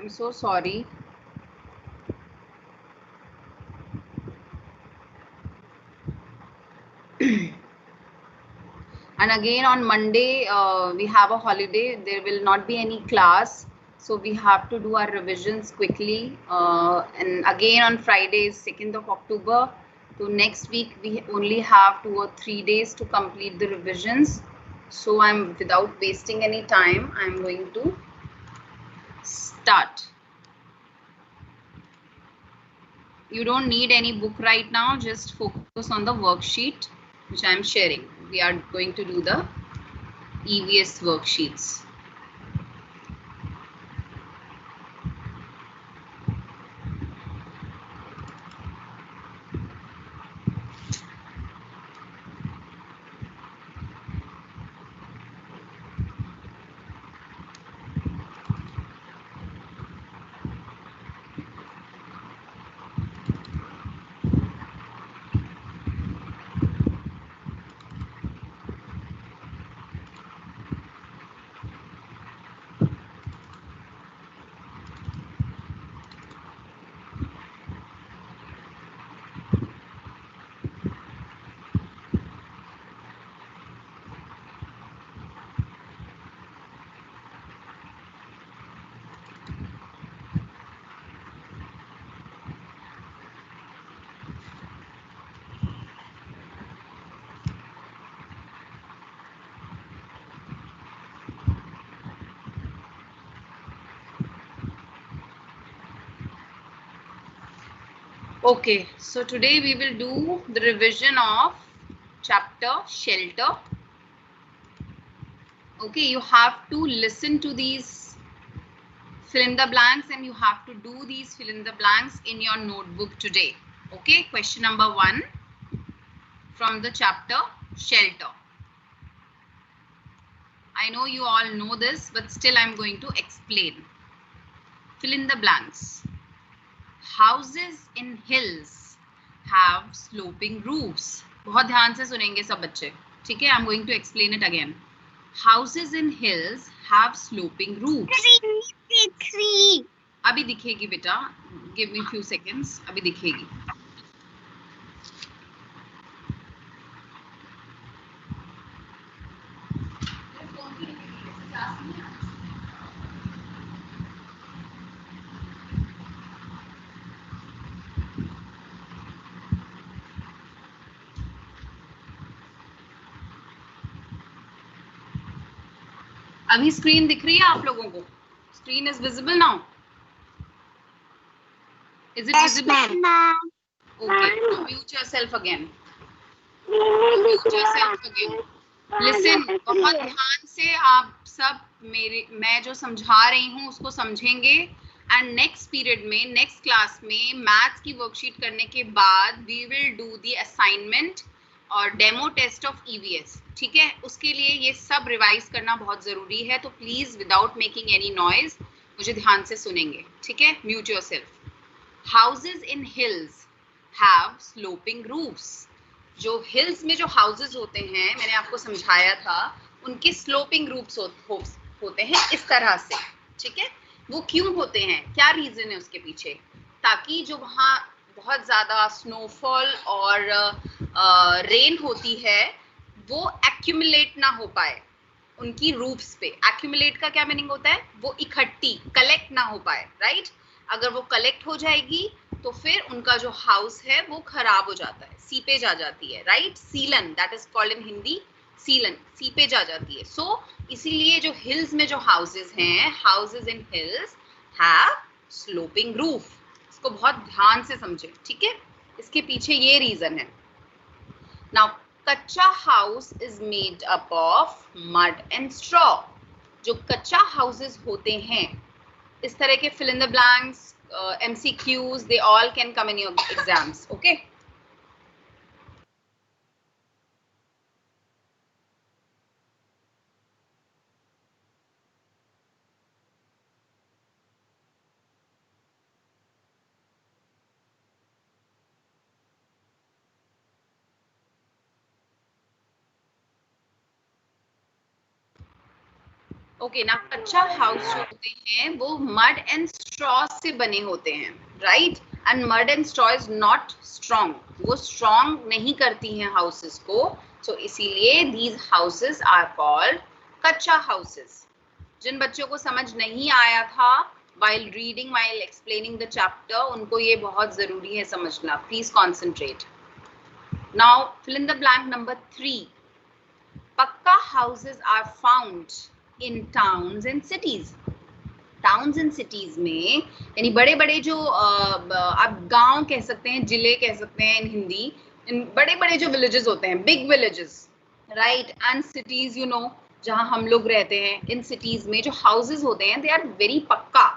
I'm so sorry. And again on Monday we have a holiday. There will not be any class, so we have to do our revisions quickly. And again on Friday is 2nd of October. So next week we only have 2 or 3 days to complete the revisions. So I'm, without wasting any time, I'm going to start. You don't need any book right now, just focus on the worksheet which I'm sharing. We are going to do the EVS worksheets. Okay, so today we will do the revision of chapter shelter. Okay, you have to listen to these fill in the blanks and you have to do these fill in the blanks in your notebook today. Okay, question number 1 from the chapter shelter. I know you all know this, but still I'm going to explain. Fill in the blanks. Houses in hills have sloping roofs. बहुत ध्यान से सुनेंगे सब बच्चे, ठीक है? I'm going to explain it again. Houses in hills have sloping roofs. अभी दिखेगी बेटा, give me few seconds, अभी दिखेगी. अभी स्क्रीन दिख रही है आप लोगों को? Screen is visible now. Is it visible? Okay, now mute yourself again. Mute yourself again. Listen, बहुत ध्यान से आप सब मैं जो समझा रही हूँ उसको समझेंगे. एंड नेक्स्ट पीरियड में, नेक्स्ट क्लास में मैथ्स की वर्कशीट करने के बाद we will do the assignment और डेमो टेस्ट ऑफ EVS. ठीक है, उसके लिए ये सब रिवाइज करना बहुत जरूरी है. तो please without making any noise मुझे ध्यान से सुनेंगे. ठीक है, mute yourself. Houses in hills have sloping roofs. जो हिल्स में जो हाउसेज होते हैं, मैंने आपको समझाया था, उनके स्लोपिंग रूफ्स होते हैं इस तरह से. ठीक है, वो क्यों होते हैं, क्या रीजन है उसके पीछे? ताकि जो वहाँ बहुत ज्यादा स्नोफॉल और रेन होती है वो एक्यूमुलेट ना हो पाए उनकी रूफ्स पे. एक्यूमुलेट का क्या मीनिंग होता है? वो इकट्ठी, कलेक्ट ना हो पाए. राइट, अगर वो कलेक्ट हो जाएगी तो फिर उनका जो हाउस है वो खराब हो जाता है, सीपेज आ जाती है. राइट, सीलन, that is called in Hindi सीलन, सीपेज आ जाती है. सो इसीलिए जो हिल्स में जो हाउसेज हैं, houses in hills have sloping roof. इसको बहुत ध्यान से समझे. ठीक है, इसके पीछे ये रीजन है. नाउ कच्चा house is made up of mud and straw. जो कच्चा हाउसेज होते हैं, इस तरह के fill in the blanks, MCQs, they all can come in your exams. Okay. Okay ना, कच्चा हाउस जो होते हैं वो मड एंड स्ट्रॉ से बने होते हैं, right? And mud and straw is not strong, वो स्ट्रॉन्ग नहीं करती हैं हाउसेस को, so इसीलिए these houses are called कच्चा houses. जिन बच्चों को समझ नहीं आया था while reading, while explaining the chapter, उनको ये बहुत जरूरी है समझना. Please concentrate. Now fill in the blank number 3. पक्का houses are found in towns and cities. Towns and cities में यानी बड़े बड़े जो आप गांव कह सकते हैं, जिले कह सकते हैं इन हिंदी, इन बड़े बड़े जो विलेजेस होते हैं, big villages, right? And cities, you know, जहां हम लोग रहते हैं, इन सिटीज में जो हाउसेस होते हैं, दे are very pakka,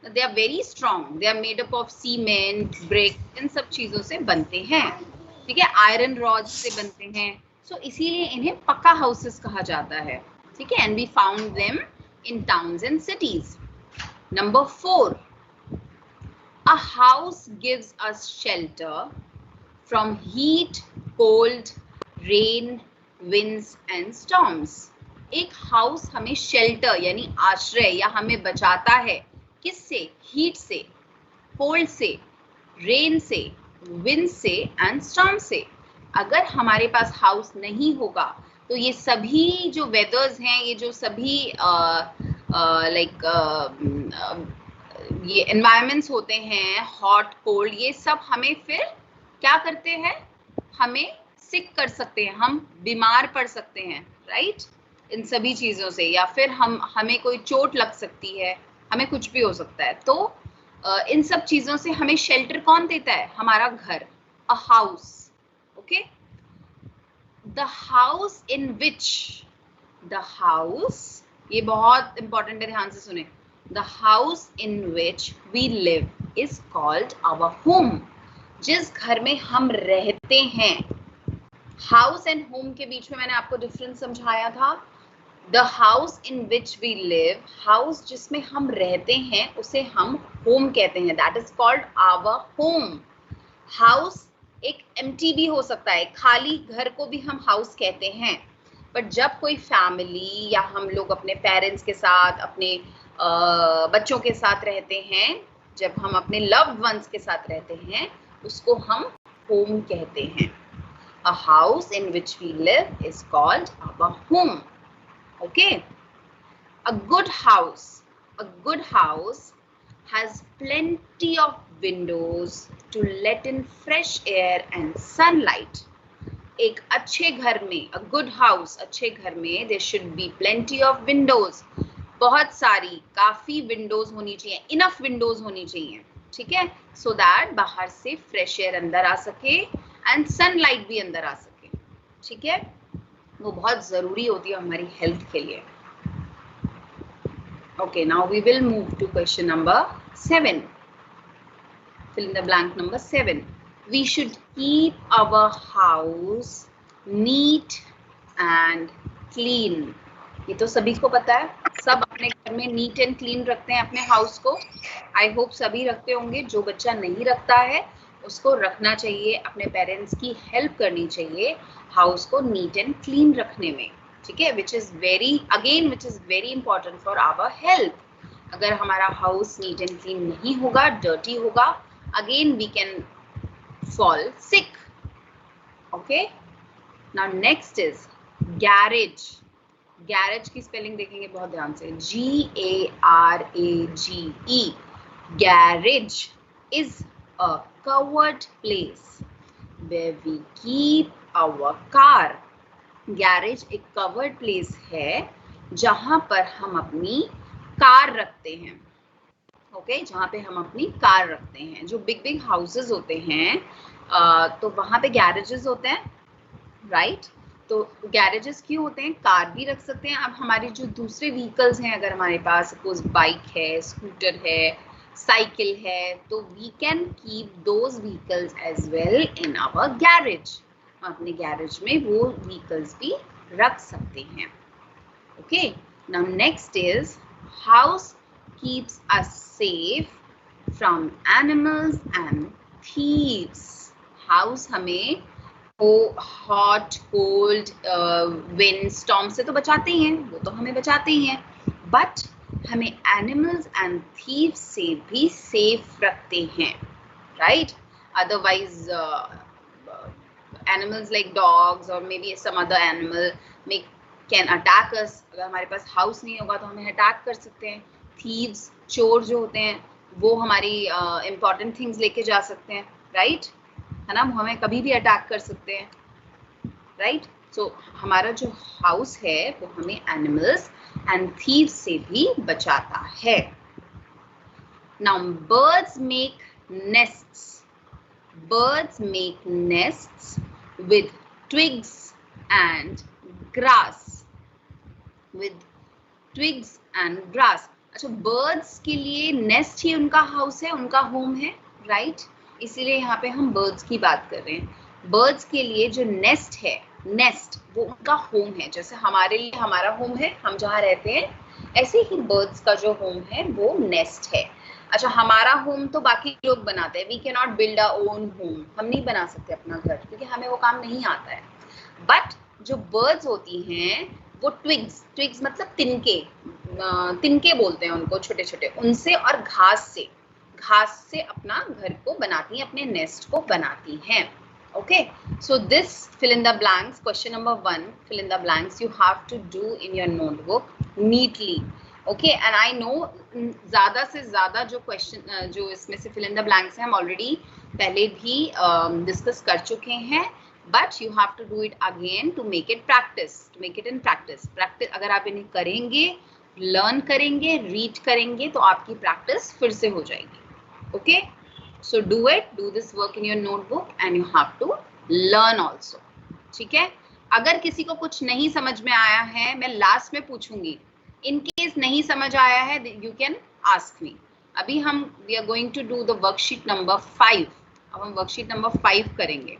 they are very strong, they are made up of cement, brick, इन सब चीजों से बनते हैं, ठीक है? आयरन रॉड से बनते हैं, सो इसीलिए इन्हें पक्का हाउसेस कहा जाता है, ठीक है? And we found them in towns and cities. Number 4, a house gives us shelter from heat, cold, rain, winds and storms. एक हाउस हमें शेल्टर यानी आश्रय या हमें बचाता है किससे? हीट से, कोल्ड से, रेन से, विंड से एंड स्टॉर्म से. अगर हमारे पास हाउस नहीं होगा तो ये सभी जो वेदर्स हैं, ये जो सभी ये एनवायरमेंट्स होते हैं, हॉट कोल्ड, ये सब हमें फिर क्या करते हैं? हमें सिक कर सकते हैं, हम बीमार पड़ सकते हैं, राइट? इन सभी चीजों से, या फिर हमें कोई चोट लग सकती है, हमें कुछ भी हो सकता है. तो इन सब चीजों से हमें शेल्टर कौन देता है? हमारा घर, a house. Okay, the house in which, the house, ये बहुत इंपॉर्टेंट है, ध्यान से सुने. The house in which we live is called our home. जिस घर में हम रहते हैं, हाउस एंड होम के बीच में मैंने आपको डिफरेंस समझाया था. The house in which we live, house जिसमें हम रहते हैं, उसे हम होम कहते हैं. That is called our home. House एक empty भी हो सकता है, खाली घर को भी हम हाउस कहते हैं. बट जब कोई फैमिली या हम लोग अपने पेरेंट्स के साथ, अपने बच्चों के साथ रहते हैं, जब हम अपने लव्ड वंस के साथ रहते हैं, उसको हम होम कहते हैं. A house in which we live is called our home. Okay, a good house has plenty of windows to let in fresh air and sunlight. एक अच्छे घर में, अ गुड हाउस, अच्छे घर में, there should be plenty of windows, बहुत सारी, काफी विंडोज होनी चाहिए, इनफ विंडोज होनी चाहिए, ठीक है? सो दैट बाहर से फ्रेश एयर अंदर आ सके एंड सनलाइट भी अंदर आ सके, ठीक है? वो बहुत जरूरी होती है हमारी हेल्थ के लिए. Okay, now we will move to question number 7. Fill in the blank number 7. We should keep our house neat and clean. ये तो सभी को पता है, सब अपने घर में नीट एंड क्लीन रखते हैं अपने हाउस को. आई होप सभी रखते होंगे. जो बच्चा नहीं रखता है उसको रखना चाहिए, अपने पेरेंट्स की हेल्प करनी चाहिए हाउस को नीट एंड क्लीन रखने में, ठीक है? Which is very important for our health. अगर हमारा हाउस नीट एंड क्लीन नहीं होगा, डर्टी होगा, again we can fall sick. Okay, now next is garage. Garage की स्पेलिंग देखेंगे बहुत ध्यान से, Garage. Garage is a covered place where we keep our car. Garage एक covered place है जहां पर हम अपनी कार रखते हैं. ओके, जहाँ पे हम अपनी कार रखते हैं. जो बिग हाउसेस होते हैं तो वहाँ पे गैरेजेस होते हैं, राइट? तो गैरेजेस क्यों होते हैं? कार भी रख सकते हैं. अब हमारे जो दूसरे व्हीकल्स हैं, अगर हमारे पास सपोज बाइक है, स्कूटर है, साइकिल है, तो we can keep those vehicles as well in our garage. हम अपने गैरेज में वो व्हीकल्स भी रख सकते हैं. Okay, now next is house keeps us safe from animals and thieves. House हमें hot, cold, wind, storm से तो बचाते ही हैं, वो तो हमें बचाते ही हैं. But हमें एनिमल्स एंड थीव्स से भी सेफ रखते हैं, right? Otherwise animals like dogs or maybe some other animal can attack us. अगर हमारे पास हाउस नहीं होगा तो हमें अटैक कर सकते हैं. थीव्स, चोर जो होते हैं वो हमारी इम्पोर्टेंट थिंग्स लेके जा सकते हैं, राइट? है ना, हमें कभी भी अटैक कर सकते हैं, राइट? सो हमारा जो हाउस है वो हमें एनिमल्स एंड थीव्स से भी बचाता है. Now birds make nests. Birds make nests with twigs and grass. With twigs and grass. अच्छा, birds के लिए nest ही उनका house है, उनका home है, right? इसीलिए यहाँ पे हम birds की बात कर रहे हैं. Birds के लिए जो nest है, nest वो उनका home है. जैसे हमारे लिए हमारा home है, हम जहाँ रहते हैं, ऐसे ही birds का जो home है वो nest है. अच्छा, हमारा होम तो बाकी लोग बनाते हैं. We can not build our own home. हम नहीं बना सकते अपना घर क्योंकि हमें वो काम नहीं आता है. बट जो बर्ड्स होती हैं वो ट्विग्स मतलब तिनके बोलते हैं उनको, छोटे छोटे, उनसे और घास से अपना घर को बनाती हैं, अपने नेस्ट को बनाती हैं. Okay, so this fill in the blanks. Question number 1, fill in the blanks you have to do in your notebook neatly. Okay, and I know ज़्यादा से ज़्यादा जो क्वेश्चन जो इसमें से फिल इन द ब्लैंक्स हैं हम ऑलरेडी पहले भी डिस्कस कर चुके हैं, but you have to do it again to make it in practice. अगर आप इन्हें करेंगे, लर्न करेंगे, रीड करेंगे तो आपकी प्रैक्टिस फिर से हो जाएगी. Okay, so do this work in your notebook and you have to learn also. ठीक है, अगर किसी को कुछ नहीं समझ में आया है मैं लास्ट में पूछूंगी. इन केस नहीं समझ आया है यू कैन आस्क मी. अभी we are going to do the worksheet number 5. अब हम वर्कशीट नंबर 5 करेंगे.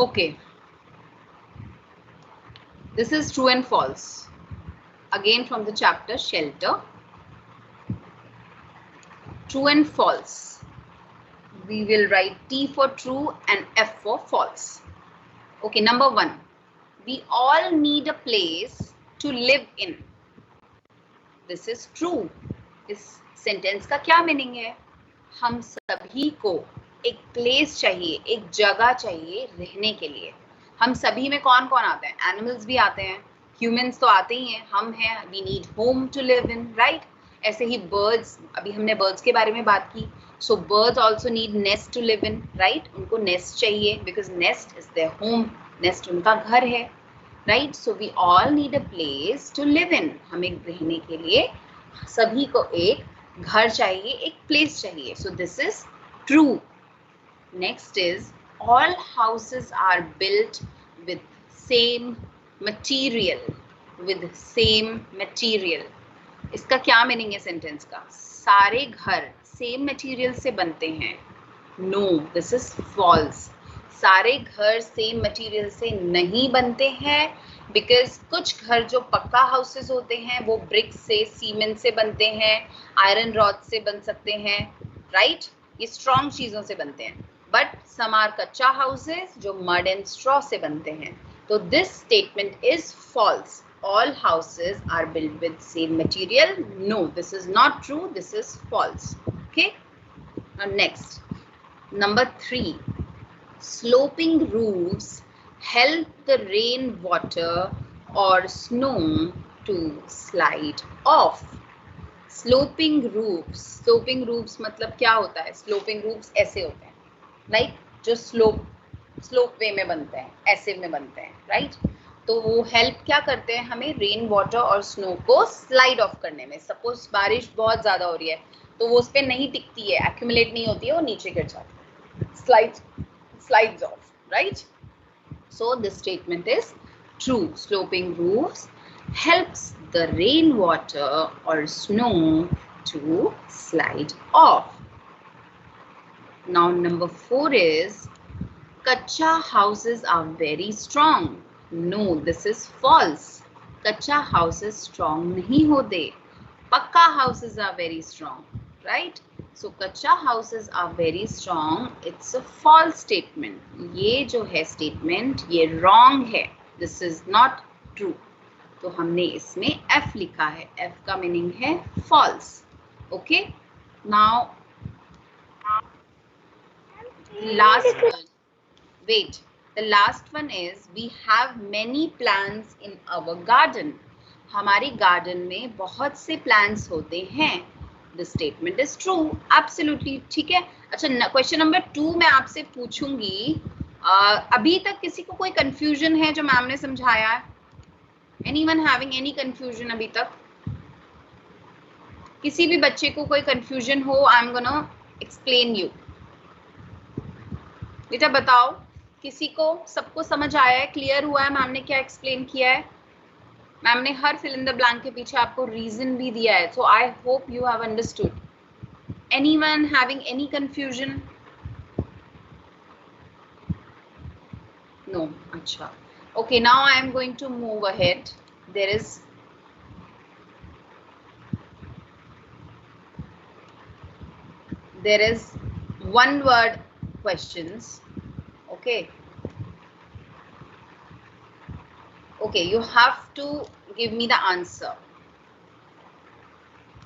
Okay, this is true and false. Again from the chapter shelter. True and false. We will write T for true and F for false. Okay, number 1. We all need a place to live in. This is true. इस sentence का क्या meaning है? हम सभी को एक place चाहिए, एक जगह चाहिए रहने के लिए. हम सभी में कौन कौन आते हैं? एनिमल्स भी आते हैं, ह्यूमंस तो आते ही हैं, हम हैं. We need home to live in, right? ऐसे ही बर्ड्स, अभी हमने बर्ड्स के बारे में बात की. So birds also need nest to live in, right? उनको नेस्ट चाहिए because nest is their home. Nest उनका घर है, right? So we all need a place to live in. हमें रहने के लिए सभी को एक घर चाहिए, एक प्लेस चाहिए. So this is true. Next is all houses are built with same material. With same material. इसका क्या मीनिंग है सेंटेंस का? सारे घर सेम मटेरियल से बनते हैं. No, this is false. सारे घर सेम मटेरियल से नहीं बनते हैं बिकॉज कुछ घर जो पक्का हाउसेस होते हैं वो ब्रिक्स से, सीमेंट से बनते हैं, आयरन रॉड से बन सकते हैं, राइट? ये स्ट्रॉन्ग चीजों से बनते हैं. But some are kachcha houses जो मड एंड स्ट्रॉ से बनते हैं. तो this statement is false. All houses are built with same material. No, this is not true. This is false. Okay. Now next, number 3. Sloping roofs help the rain water or snow to slide off. Sloping roofs मतलब क्या होता है? Sloping roofs ऐसे होते हैं, like जो slope वे में बनते हैं, ऐसे में बनते हैं, right? तो वो हेल्प क्या करते हैं हमें? रेन वाटर और स्नो को स्लाइड ऑफ करने में. सपोज बारिश बहुत ज्यादा हो रही है तो वो उस पर नहीं टिकती है, एक्यूमुलेट नहीं होती है, वो नीचे गिर जाती है, slides off, right? So this statement is true. Sloping roofs helps the rain water और snow to slide off. Now number 4 is kacha houses are very strong. No, this is false. Kacha houses strong nahi hote. Pakka houses are very strong, right? So kacha houses are very strong. It's a false statement. ये जो है statement ये wrong है. This is not true. तो हमने इसमें F लिखा है. F का meaning है false. Okay? Now last one. Wait. The last one is we have many plants in our garden. हमारी गार्डन में बहुत से प्लांट्स होते हैं. The statement is true. Absolutely. ठीक है. अच्छा, क्वेश्चन नंबर 2 मैं आपसे पूछूंगी. अभी तक किसी को कोई कंफ्यूजन है जो मैम ने समझाया है? Anyone having any confusion अभी तक? किसी भी बच्चे को कोई कंफ्यूजन हो, I'm gonna explain you. बेटा बताओ, किसी को, सबको समझ आया है, क्लियर हुआ है मैम ने क्या एक्सप्लेन किया है? मैम ने हर फिल इन द ब्लैंक के पीछे आपको रीजन भी दिया है. So I hope you have understood. Anyone having any confusion? No. अच्छा, okay. Now I am going to move ahead. there is one word questions. Okay, you have to give me the answer.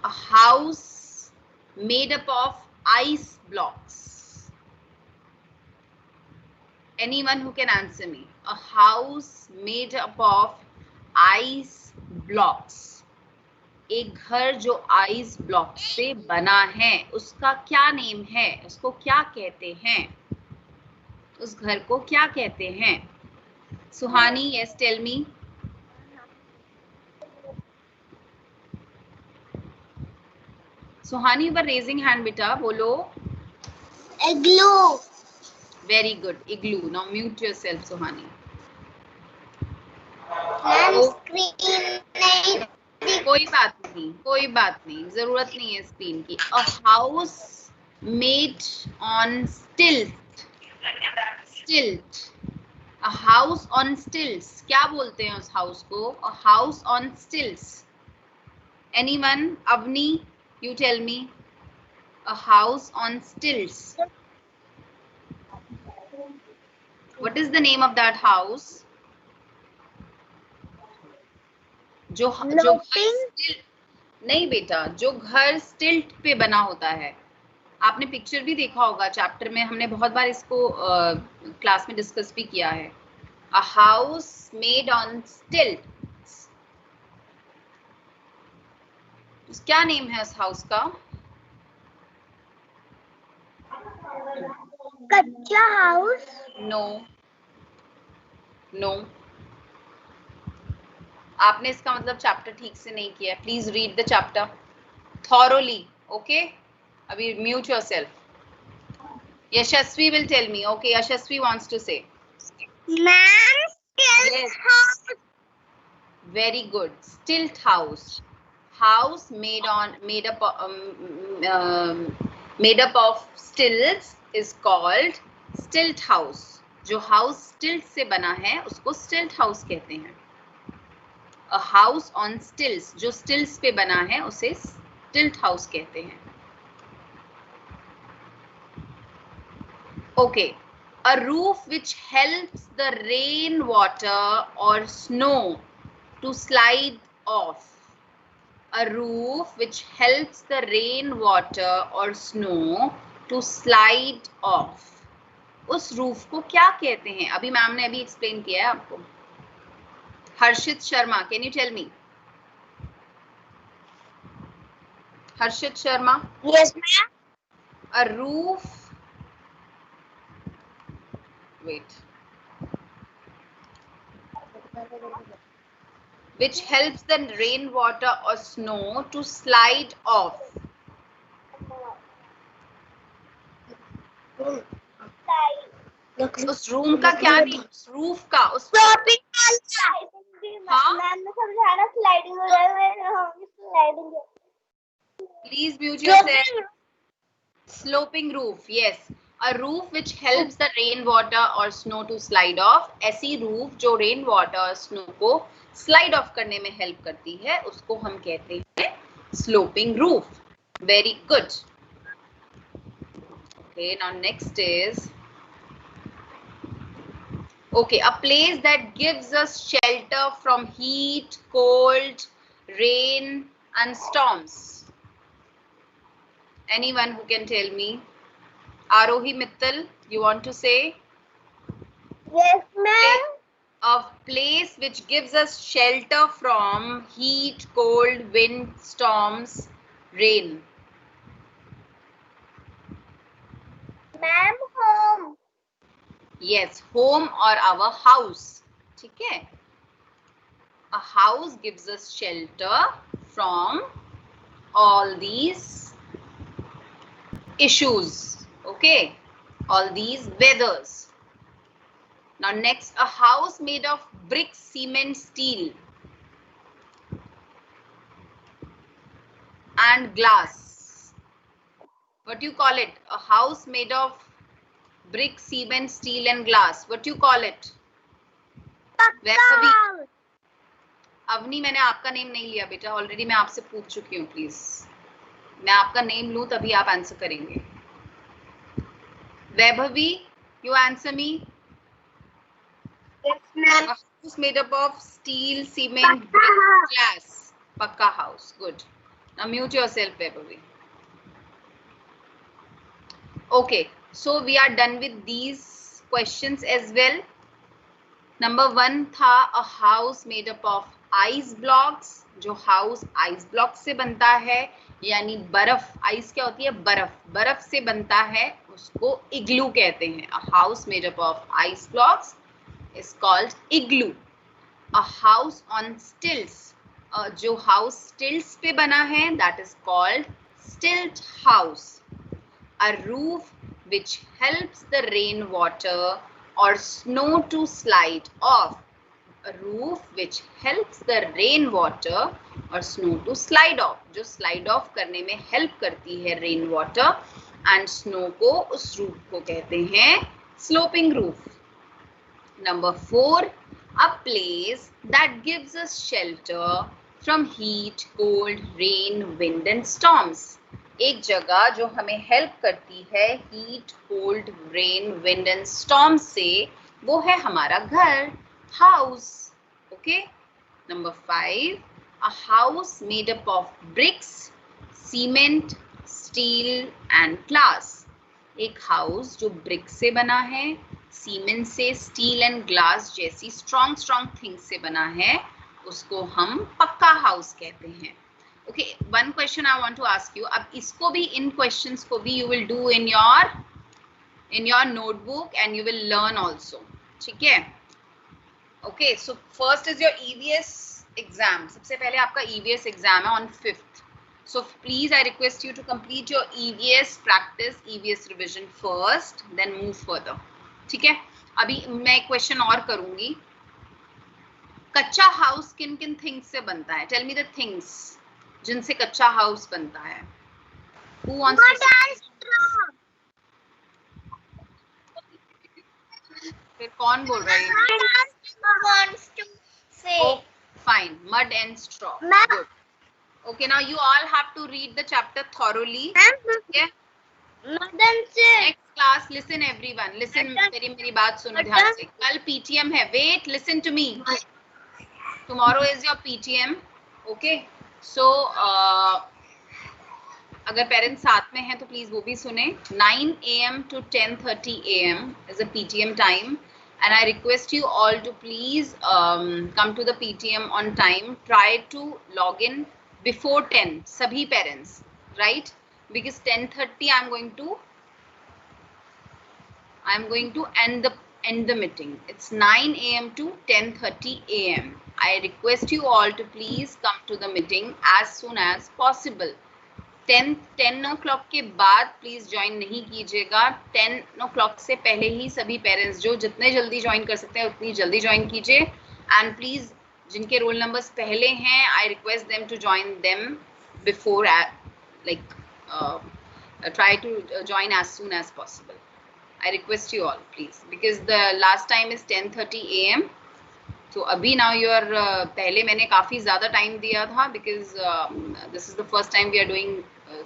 A house made up of ice blocks. Anyone who can answer me? A house made up of ice blocks. एक घर जो ice block से बना है, उसका क्या name है? उसको क्या कहते हैं? उस घर को क्या कहते हैं? सुहानी, यस, टेल मी. सुहानी, वर रेजिंग हैंड बेटा, बोलो. इग्लू. वेरी गुड, इग्लू. नाउ म्यूट योरसेल्फ सुहानी. कोई बात नहीं, जरूरत नहीं है स्क्रीन की. अ हाउस मेड ऑन स्टिल्ट. अ हाउस ऑन स्टिल्ट्स, क्या बोलते हैं उस हाउस को? A house on stilts. Anyone? Avni, you tell me. A house on stilts. What is the name of that house? जो नहीं बेटा, जो घर स्टिल्ट पे बना होता है. आपने पिक्चर भी देखा होगा चैप्टर में, हमने बहुत बार इसको क्लास में डिस्कस भी किया है. अ हाउस मेड ऑन स्टिल्ट. क्या नेम है उस हाउस का? कच्चा हाउस. नो, आपने इसका मतलब चैप्टर ठीक से नहीं किया. Please read the chapter thoroughly. Okay, अभी mute yourself. Yashasvi will tell me. Okay, Yashasvi wants to say. Ma'am, stilt house. Very good. Stilt house. House made up of stilts is called stilt house. जो house stilt से बना है उसको stilt house कहते हैं. A house on stilts, जो stilts पे बना है उसे stilt house कहते हैं. Okay, a roof which helps the rain water or snow to slide off. A roof which helps the rain water or snow to slide off. उस roof को क्या कहते हैं? अभी मैम ने अभी एक्सप्लेन किया है आपको. Harshit Sharma, can you tell me? Harshit Sharma. Yes ma'am. A roof, wait, which helps the rainwater or snow to slide off. उस रूम का क्या नेम? उस रूफ का, उस please mute yourself. Sloping roof, yes. A roof which helps the rain water or snow to slide off. ऐसी roof जो rain water और snow को slide off करने में help करती है उसको हम कहते हैं sloping roof. Very good. Okay, now next is okay, a place that gives us shelter from heat, cold, rain and storms. Anyone who can tell me? Arohi Mittal, you want to say? Yes, ma'am. A place which gives us shelter from heat, cold, wind, storms, rain. Ma'am, home. Yes, home or our house. ठीक है? A house gives us shelter from all these issues. Okay, all these weathers. Now next, a house made of brick, cement, steel and glass. What do you call it? A house made of brick, cement, steel and glass. What do you call it? Vaibhavi, Avani, मैंने आपका name नहीं लिया बेटा, already मैं आपसे पूछ चुकी हूँ. प्लीज मैं आपका नेम लूं तभी आप आंसर करेंगे. Vaibhavi, you answer me. Yes, ma'am. A house made up of steel, cement, brick, glass. Pakka house. Good. Now mute yourself, Vaibhavi. Okay, so we are done with these questions as well. Number 1 था a house made up of ice blocks. जो house ice blocks से बनता है, यानी बर्फ. ice क्या होती है? बर्फ. बर्फ से बनता है, उसको igloo कहते हैं. A house made up of ice blocks is called igloo. A house on stilts, जो house stilts पे बना है, that is called stilt house. A roof which helps the rain water or snow to slide off. A roof which helps the rain water or snow to slide off. जो slide off करने में help करती है rain water and snow को, उस roof को कहते हैं sloping roof. Number 4, a place that gives us shelter from heat, cold, rain, wind and storms. एक जगह जो हमें हेल्प करती है heat, cold, rain, wind and storm से, वो है हमारा घर, house. Okay. Number 5, a house made up of bricks, cement, steel and glass. एक हाउस जो ब्रिक से बना है, सीमेंट से, स्टील एंड ग्लास जैसी स्ट्रॉन्ग थिंग्स से बना है, उसको हम पक्का हाउस कहते हैं. Okay, one question I want to ask you. अब इसको भी, इन क्वेश्चंस को भी you will do in your notebook and you will learn also. ठीक है? Okay, so first is your EVS exam. सबसे पहले आपका ईवीएस एग्जाम है on 5th. So please, I request you to complete your EVS practice, EVS revision first, then move further. ठीक है? अभी मैं क्वेश्चन और करूंगी. कच्चा हाउस किन किन थिंग्स से बनता है? टेल मी द थिंग्स जिनसे कच्चा हाउस बनता है. Who wants to say? फिर कौन बोल रहा है? wants to say. Oh, fine. Mud and straw. Good. Okay, now you all have to read the chapter thoroughly. Okay? Next class, listen everyone. Listen, मेरी बात सुनो ध्यान से. कल PTM है. Wait, listen to me. Tomorrow is your PTM. Okay? So, अगर parents साथ में हैं तो प्लीज वो भी सुने. 9 AM to 10:30 AM is a PTM time. And I request you all to please come to the PTM on time. Try to log in before 10. Sabhi parents, right? Because 10:30 I'm going to end the meeting. It's 9 AM to 10:30 AM. I request you all to please come to the meeting as soon as possible. 10 o'clock के बाद please join नहीं कीजिएगा. 10 o'clock से पहले ही सभी parents जो जितने जल्दी ज्वाइन कर सकते हैं उतनी जल्दी ज्वाइन कीजिए. एंड प्लीज जिनके रोल नंबर्स पहले हैं, I request them to join them before, like try to join as soon as possible. I request you all, please, because the last time is 10:30 a.m. तो अभी now you are पहले मैंने काफी ज़्यादा time दिया था because this is the first time we are doing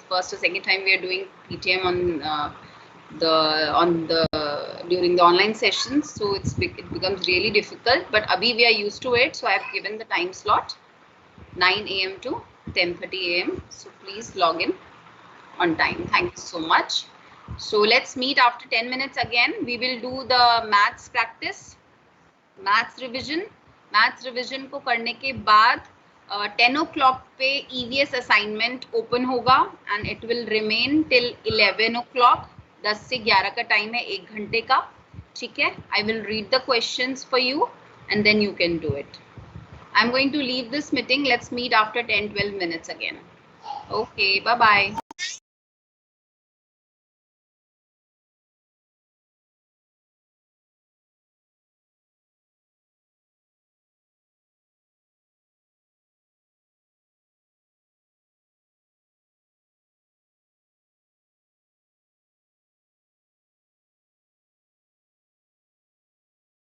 first or second time we are doing PTM on the during the online sessions, so it becomes really difficult, but abhi we are used to it, so I have given the time slot 9 a.m. to 10:30 a.m. so please log in on time. Thank you so much. So let's meet after 10 minutes again. We will do the maths practice, maths revision को करने के बाद 10 o'clock पे EVS assignment open होगा and it will remain till 11 o'clock. 10 से 11 का time है, 1 घंटे का, ठीक है. I will read the questions for you and then you can do it. I'm going to leave this meeting. Let's meet after 10-12 minutes again. Okay, bye bye.